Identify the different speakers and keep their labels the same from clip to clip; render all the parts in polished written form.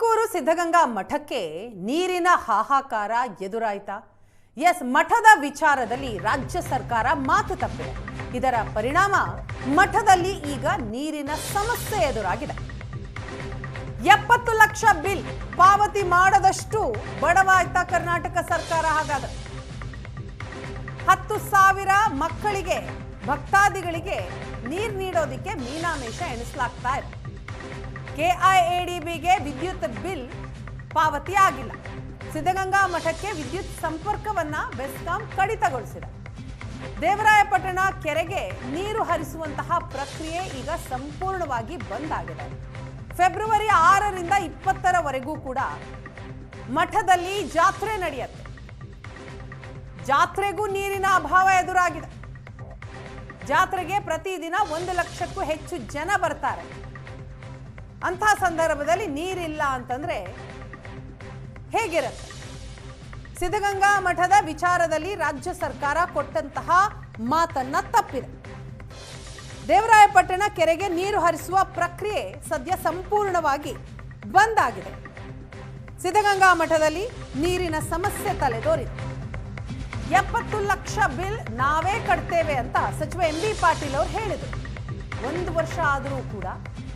Speaker 1: ತುಮಕೂರು ಸಿದ್ಧಗಂಗಾ ಮಠಕ್ಕೆ ನೀರಿನ ಹಾಹಾಕಾರ ಎದುರಾಯಿತಾ? ಎಸ್, ಮಠದ ವಿಚಾರದಲ್ಲಿ ರಾಜ್ಯ ಸರ್ಕಾರ ಮಾತು ತಪ್ಪಿದೆ. ಇದರ ಪರಿಣಾಮ ಮಠದಲ್ಲಿ ಈಗ ನೀರಿನ ಸಮಸ್ಯೆ ಎದುರಾಗಿದೆ. 70 ಲಕ್ಷ ಬಿಲ್ ಪಾವತಿ ಮಾಡದಷ್ಟು ಬಡವಾಯ್ತಾ ಕರ್ನಾಟಕ ಸರ್ಕಾರ? ಹಾಗಾದ್ರೆ 10,000 ಮಕ್ಕಳಿಗೆ, ಭಕ್ತಾದಿಗಳಿಗೆ ನೀರು ನೀಡೋದಿಕ್ಕೆ ಮೀನಾಮೇಷ ಎಣಿಸಲಾಗ್ತಾ ಇದೆ. ಕೆಐಎಡಿಬಿಗೆ ವಿದ್ಯುತ್ ಬಿಲ್ ಪಾವತಿ ಆಗಿಲ್ಲ. ಸಿದ್ಧಗಂಗಾ ಮಠಕ್ಕೆ ವಿದ್ಯುತ್ ಸಂಪರ್ಕವನ್ನ ಬೆಸ್ಕಾಂ ಕಡಿತಗೊಳಿಸಿದೆ. ದೇವರಾಯಪಟ್ಟಣ ಕೆರೆಗೆ ನೀರು ಹರಿಸುವಂತಹ ಪ್ರಕ್ರಿಯೆ ಈಗ ಸಂಪೂರ್ಣವಾಗಿ ಬಂದ್ ಆಗಿದೆ. ಫೆಬ್ರವರಿ 6ರಿಂದ 20ರವರೆಗೂ ಕೂಡ ಮಠದಲ್ಲಿ ಜಾತ್ರೆ ನಡೆಯುತ್ತೆ. ಜಾತ್ರೆಗೂ ನೀರಿನ ಅಭಾವ ಎದುರಾಗಿದೆ. ಜಾತ್ರೆಗೆ ಪ್ರತಿದಿನ 1 ಲಕ್ಷಕ್ಕೂ ಹೆಚ್ಚು ಜನ ಬರ್ತಾರೆ. ಅಂತಹ ಸಂದರ್ಭದಲ್ಲಿ ನೀರಿಲ್ಲ ಅಂತಂದ್ರೆ ಹೇಗಿರುತ್ತೆ? ಸಿದ್ಧಗಂಗಾ ಮಠದ ವಿಚಾರದಲ್ಲಿ ರಾಜ್ಯ ಸರ್ಕಾರ ಕೊಟ್ಟಂತಹ ಮಾತನ್ನ ತಪ್ಪಿದೆ. ದೇವರಾಯಪಟ್ಟಣ ಕೆರೆಗೆ ನೀರು ಹರಿಸುವ ಪ್ರಕ್ರಿಯೆ ಸದ್ಯ ಸಂಪೂರ್ಣವಾಗಿ ಬಂದ್ ಆಗಿದೆ. ಸಿದ್ಧಗಂಗಾ ಮಠದಲ್ಲಿ ನೀರಿನ ಸಮಸ್ಯೆ ತಲೆದೋರಿದೆ. 70 ಲಕ್ಷ ಬಿಲ್ ನಾವೇ ಕಟ್ತೇವೆ ಅಂತ ಸಚಿವ MB ಪಾಟೀಲ್ ಅವರು ಹೇಳಿದರು. 1 ವರ್ಷ ಆದರೂ ಕೂಡ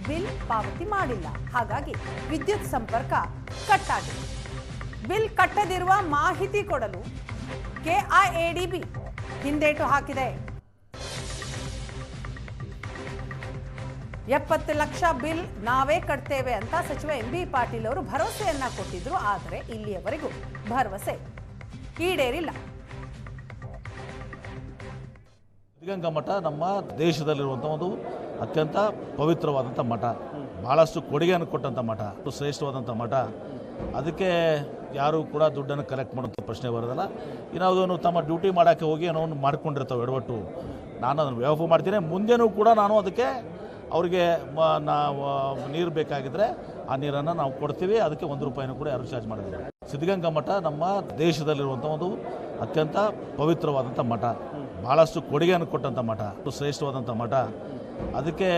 Speaker 1: ಬಿಲ್ ಪಾವತಿ ಮಾಡಿಲ್ಲ. ಹಾಗಾಗಿ ವಿದ್ಯುತ್ ಸಂಪರ್ಕ ಕಟ್ ಆಗಿದೆ. ಬಿಲ್ ಕಟ್ಟದಿರುವ ಮಾಹಿತಿ ಕೊಡಲು ಕೆಐಎಡಿಬಿ ಹಿಂದೇಟು ಹಾಕಿದೆ. 70 ಲಕ್ಷ ಬಿಲ್ ನಾವೇ ಕಟ್ತೇವೆ ಅಂತ ಸಚಿವ MB ಪಾಟೀಲ್ ಅವರು ಭರವಸೆಯನ್ನ ಕೊಟ್ಟಿದ್ರು. ಆದರೆ ಇಲ್ಲಿಯವರೆಗೂ ಭರವಸೆ ಈಡೇರಿಲ್ಲ.
Speaker 2: ಸಿದ್ಧಗಂಗಾ ಮಠ ನಮ್ಮ ದೇಶದಲ್ಲಿರುವಂಥ ಒಂದು ಅತ್ಯಂತ ಪವಿತ್ರವಾದಂಥ ಮಠ, ಬಹಳಷ್ಟು ಕೊಡುಗೆಯನ್ನು ಕೊಟ್ಟಂಥ ಮಠ, ಶ್ರೇಷ್ಠವಾದಂಥ ಮಠ. ಅದಕ್ಕೆ ಯಾರು ಕೂಡ ದುಡ್ಡನ್ನು ಕಲೆಕ್ಟ್ ಮಾಡೋಂಥ ಪ್ರಶ್ನೆ ಬರೋದಲ್ಲ. ಇನ್ನಾವುದನ್ನು ತಮ್ಮ ಡ್ಯೂಟಿ ಮಾಡೋಕ್ಕೆ ಹೋಗಿ ಏನೋ ಒಂದು ಮಾಡ್ಕೊಂಡಿರ್ತಾವೆ ಎಡವಟ್ಟು. ನಾನು ಅದನ್ನು ವ್ಯವಹಾರ ಮಾಡ್ತೀನಿ. ಮುಂದೆನೂ ಕೂಡ ನಾನು ಅದಕ್ಕೆ ಅವ್ರಿಗೆ ನೀರು ಬೇಕಾಗಿದ್ದರೆ ಆ ನೀರನ್ನು ನಾವು ಕೊಡ್ತೀವಿ. ಅದಕ್ಕೆ 1 ರೂಪಾಯಿನೂ ಕೂಡ ಯಾರು ಚಾರ್ಜ್ ಮಾಡೋದಿಲ್ಲ. ಸಿದ್ಧಗಂಗಾ ಮಠ ನಮ್ಮ ದೇಶದಲ್ಲಿರುವಂಥ ಒಂದು ಅತ್ಯಂತ ಪವಿತ್ರವಾದಂಥ ಮಠ, ಬಹಳಷ್ಟು ಕೊಡುಗೆಯನ್ನು ಕೊಟ್ಟಂಥ ಮಠ, ಶ್ರೇಷ್ಠವಾದಂಥ ಮಠ. ಅದಕ್ಕೆ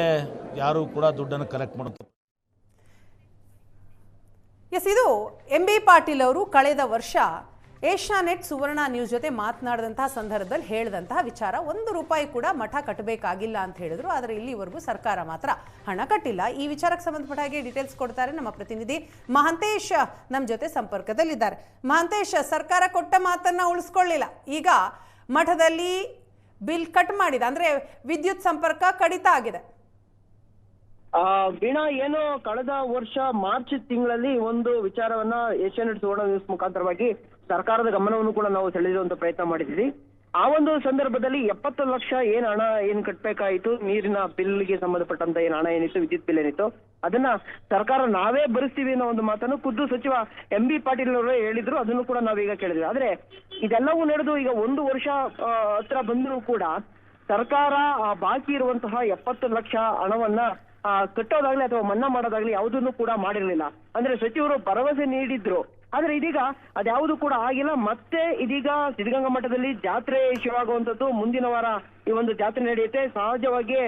Speaker 2: ಯಾರು ಕೂಡ ದುಡ್ಡನ್ನು ಕಲೆಕ್ಟ್ ಮಾಡುತ್ತೆ.
Speaker 1: ಎಸ್, ಇದು MB ಪಾಟೀಲ್ ಅವರು ಕಳೆದ ವರ್ಷ ಏಷ್ಯಾನೆಟ್ ಸುವರ್ಣ ನ್ಯೂಸ್ ಜೊತೆ ಮಾತನಾಡಿದಂತಹ ಸಂದರ್ಭದಲ್ಲಿ ಹೇಳಿದಂತಹ ವಿಚಾರ. 1 ರೂಪಾಯಿ ಕೂಡ ಮಠ ಕಟ್ಟಬೇಕಾಗಿಲ್ಲ ಅಂತ ಹೇಳಿದ್ರು. ಆದರೆ ಇಲ್ಲಿವರೆಗೂ ಸರ್ಕಾರ ಮಾತ್ರ ಹಣ ಕಟ್ಟಿಲ್ಲ. ಈ ವಿಚಾರಕ್ಕೆ ಸಂಬಂಧಪಟ್ಟ ಹಾಗೆ ಡೀಟೇಲ್ಸ್ ಕೊಡ್ತಾರೆ ನಮ್ಮ ಪ್ರತಿನಿಧಿ ಮಹಾಂತೇಶ್, ನಮ್ಮ ಜೊತೆ ಸಂಪರ್ಕದಲ್ಲಿದ್ದಾರೆ. ಮಹಾಂತೇಶ್, ಸರ್ಕಾರ ಕೊಟ್ಟ ಮಾತನ್ನ ಉಳಿಸ್ಕೊಳ್ಳಿಲ್ಲ. ಈಗ ಮಠದಲ್ಲಿ ಬಿಲ್ ಕಟ್ ಮಾಡಿದೆ, ಅಂದ್ರೆ ವಿದ್ಯುತ್ ಸಂಪರ್ಕ ಕಡಿತ ಆಗಿದೆ.
Speaker 3: ವೀಣಾ, ಏನು ಕಳೆದ ವರ್ಷ ಮಾರ್ಚ್ ತಿಂಗಳಲ್ಲಿ ಒಂದು ವಿಚಾರವನ್ನ ಏಷ್ಯಾನೆಟ್ ಸುವರ್ಣ ನ್ಯೂಸ್ ಮುಖಾಂತರವಾಗಿ ಸರ್ಕಾರದ ಗಮನವನ್ನು ಕೂಡ ನಾವು ಸೆಳೆಯುವಂತ ಪ್ರಯತ್ನ ಮಾಡಿದ್ವಿ. ಆ ಒಂದು ಸಂದರ್ಭದಲ್ಲಿ 70 ಲಕ್ಷ ಹಣ ಕಟ್ಟಬೇಕಾಯಿತು, ನೀರಿನ ಬಿಲ್ಗೆ ಸಂಬಂಧಪಟ್ಟಂತ ಹಣ ಏನಿತ್ತು, ವಿದ್ಯುತ್ ಬಿಲ್ ಏನಿತ್ತು, ಅದನ್ನ ಸರ್ಕಾರ ನಾವೇ ಭರಿಸ್ತೀವಿ ಅನ್ನೋ ಒಂದು ಮಾತನ್ನು ಖುದ್ದು ಸಚಿವ MB ಪಾಟೀಲ್ ಅವರು ಹೇಳಿದ್ರು. ಅದನ್ನು ಕೂಡ ನಾವೀಗ ಕೇಳಿದ್ವಿ. ಆದ್ರೆ ಇದೆಲ್ಲವೂ ನಡೆದು ಈಗ 1 ವರ್ಷ ಹತ್ರ ಬಂದರೂ ಕೂಡ ಸರ್ಕಾರ ಬಾಕಿ ಇರುವಂತಹ 70 ಲಕ್ಷ ಹಣವನ್ನ ಕಟ್ಟೋದಾಗ್ಲಿ ಅಥವಾ ಮನ್ನಾ ಮಾಡೋದಾಗ್ಲಿ ಯಾವುದನ್ನು ಕೂಡ ಮಾಡಿರ್ಲಿಲ್ಲ. ಅಂದ್ರೆ ಸಚಿವರು ಭರವಸೆ ನೀಡಿದ್ರು. ಆದ್ರೆ ಇದೀಗ ಅದ್ಯಾವುದು ಕೂಡ ಆಗಿಲ್ಲ. ಮತ್ತೆ ಇದೀಗ ಸಿದ್ಧಗಂಗಾ ಮಠದಲ್ಲಿ ಜಾತ್ರೆ ಶುರುವಾಗುವಂತದ್ದು. ಮುಂದಿನ ವಾರ ಈ ಒಂದು ಜಾತ್ರೆ ನಡೆಯುತ್ತೆ. ಸಹಜವಾಗಿ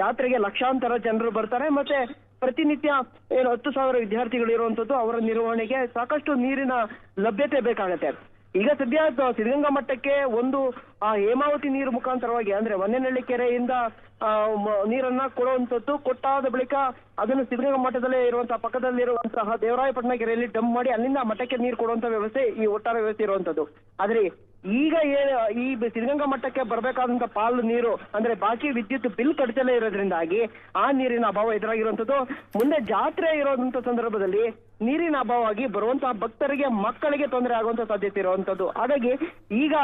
Speaker 3: ಜಾತ್ರೆಗೆ ಲಕ್ಷಾಂತರ ಜನರು ಬರ್ತಾರೆ. ಮತ್ತೆ ಪ್ರತಿನಿತ್ಯ 10,000 ವಿದ್ಯಾರ್ಥಿಗಳು ಇರುವಂತದ್ದು. ಅವರ ನಿರ್ವಹಣೆಗೆ ಸಾಕಷ್ಟು ನೀರಿನ ಲಭ್ಯತೆ ಬೇಕಾಗತ್ತೆ. ಈಗ ಸದ್ಯ ಸಿದ್ಧಗಂಗಾ ಮಠಕ್ಕೆ ಒಂದು ಹೇಮಾವತಿ ನೀರು ಮುಖಾಂತರವಾಗಿ, ಅಂದ್ರೆ ಹೊನ್ನೇನಹಳ್ಳಿ ಕೆರೆಯಿಂದ ನೀರನ್ನ ಕೊಡುವಂತದ್ದು. ಕೊಟ್ಟಾದ ಬಳಿಕ ಅದನ್ನು ಸಿದ್ಧಗಂಗಾ ಮಠದಲ್ಲೇ ಇರುವಂತಹ ಪಕ್ಕದಲ್ಲಿರುವಂತಹ ದೇವರಾಯಪಟ್ಟಣ ಕೆರೆಯಲ್ಲಿ ಡಂಪ್ ಮಾಡಿ ಅಲ್ಲಿಂದ ಮಠಕ್ಕೆ ನೀರು ಕೊಡುವಂತ ವ್ಯವಸ್ಥೆ, ಈ ಒಟ್ಟಾರೆ ವ್ಯವಸ್ಥೆ ಇರುವಂತದ್ದು. ಆದ್ರೆ ಈಗ ಈ ಸಿದ್ಧಗಂಗಾ ಮಠಕ್ಕೆ ಬರ್ಬೇಕಾದಂತ ಪಾಲು ನೀರು, ಅಂದ್ರೆ ಬಾಕಿ ವಿದ್ಯುತ್ ಬಿಲ್ ಕಟ್ಟಲೇ ಇರೋದ್ರಿಂದಾಗಿ ಆ ನೀರಿನ ಅಭಾವ ಎದುರಾಗಿರುವಂತದ್ದು. ಮುಂದೆ ಜಾತ್ರೆ ಇರೋದಂತ ಸಂದರ್ಭದಲ್ಲಿ ನೀರಿನ ಅಭಾವವಾಗಿ ಬರುವಂತಹ ಭಕ್ತರಿಗೆ, ಮಕ್ಕಳಿಗೆ ತೊಂದರೆ ಆಗುವಂತ ಸಾಧ್ಯತೆ ಇರುವಂತದ್ದು. ಹಾಗಾಗಿ ಈಗ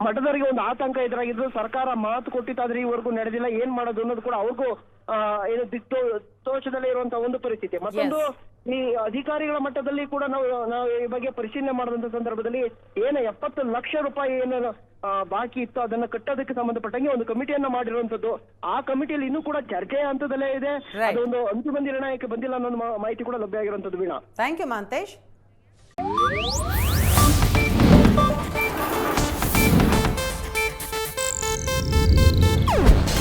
Speaker 3: ಮಠದವರಿಗೆ ಒಂದು ಆತಂಕ ಎದುರಾಗಿದ್ದು. ಸರ್ಕಾರ ಮಾತು ಕೊಟ್ಟಿತ್ತಾದ್ರೆ ಈವರೆಗೂ ನಡೆದಿಲ್ಲ, ಏನ್ ಮಾಡೋದು ಅನ್ನೋದು ಕೂಡ ಅವ್ರಿಗೂ ಏನು ತೋಷದಲ್ಲೇ ಇರುವಂತಹ ಒಂದು ಪರಿಸ್ಥಿತಿ. ಮತ್ತೊಂದು, ಈ ಅಧಿಕಾರಿಗಳ ಮಟ್ಟದಲ್ಲಿ ಕೂಡ ನಾವು ಈ ಬಗ್ಗೆ ಪರಿಶೀಲನೆ ಮಾಡಿದಂತ ಸಂದರ್ಭದಲ್ಲಿ ಏನು 70 ಲಕ್ಷ ರೂಪಾಯಿ ಏನು ಬಾಕಿ ಇತ್ತು ಅದನ್ನ ಕಟ್ಟೋದಕ್ಕೆ ಸಂಬಂಧಪಟ್ಟಂಗೆ ಒಂದು ಕಮಿಟಿಯನ್ನ ಮಾಡಿರುವಂತದ್ದು. ಆ ಕಮಿಟಿಯಲ್ಲಿ ಇನ್ನೂ ಕೂಡ ಚರ್ಚೆಯ ಹಂತದಲ್ಲೇ ಇದೆ. ಅದೊಂದು ಅಂತಿಮ ನಿರ್ಣಯಕ್ಕೆ ಬಂದಿಲ್ಲ ಅನ್ನೋ ಮಾಹಿತಿ ಕೂಡ ಲಭ್ಯ ಆಗಿರುವಂತದ್ದು. Veena,
Speaker 1: thank you Mahantesh.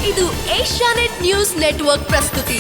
Speaker 4: ಇದು ಏಷ್ಯಾನೆಟ್ ನ್ಯೂಸ್ ನೆಟ್ವರ್ಕ್ ಪ್ರಸ್ತುತಿ.